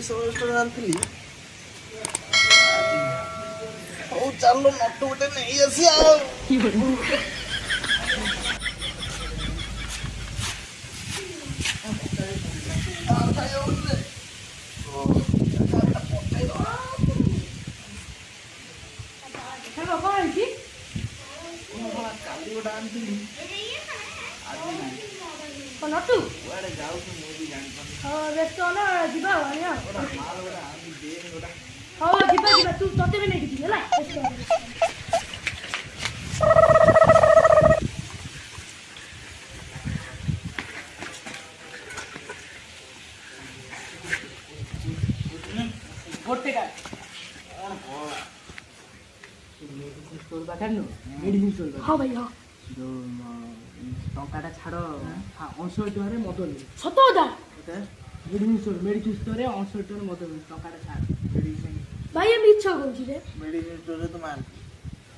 semester आनଥିଲି ओ चलो नटू गोटे नहीं आसी नटू व्यस्त ना जीवा हाँ जीवा तू तते भी नहीं जी है गोटे का स्टोर पाखे मेडिसिन स्टोर हाँ भाई हाँ जो टंकाटा छाड़ 68 टଙ୍କା मद ले सत हजार मेडिसिन स्टोर 68 टଙ୍କା मद ले टंकाटा छाड़ मेडिसिन भाई हम इच्छा कौन रे मेडिसिन स्टोर तो मान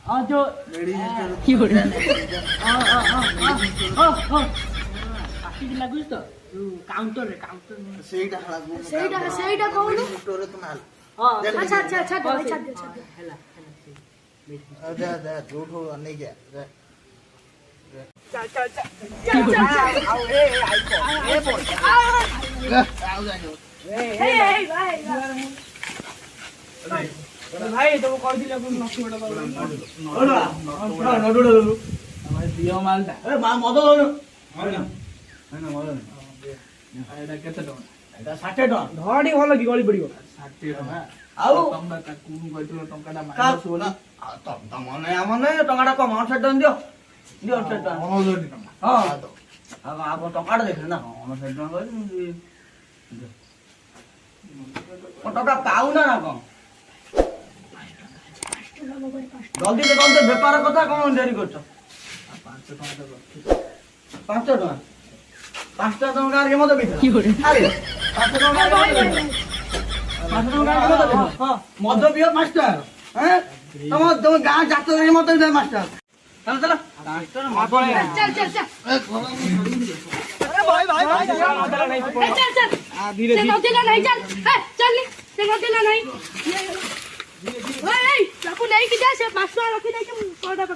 हां जो मेडिसिन स्टोर की हो हां पार्टी लागुस तो काउंटर रे काउंटर सेटा कहू स्टोर तो मान हां अच्छा भाई छाड़ दे हैला जा झूठ हो नहीं क्या चल आओ ए बोल आओ जाओ भाई तो कह दिले नटुडा भाई दियो मालटा ए मद एटा केते टका एटा 60 टका धड़ी भलो की गली पड़ियो 60 टका आउ तम का कुन कहतिलो टंकाटा माइनस बोली तम मने आमने टंकाटा कम 60 टका दियो दियो 60 टका 69 टका हां तो अब आप टंकाटा देख ना 69 टका कहली टका पाउ ना कौन जल्दी बेपार कथा कौन डेरी कर 5 टका 5 टका के मत बिथा अरे 5 टका मद पियो 5 टका हैं तुम गाँव जात मत दे मास्टर चलो चलो चल धीरे धीरे नहीं चल नहीं चाकू नहीं कि जा से 5 टका रखी नहीं कि 100 टका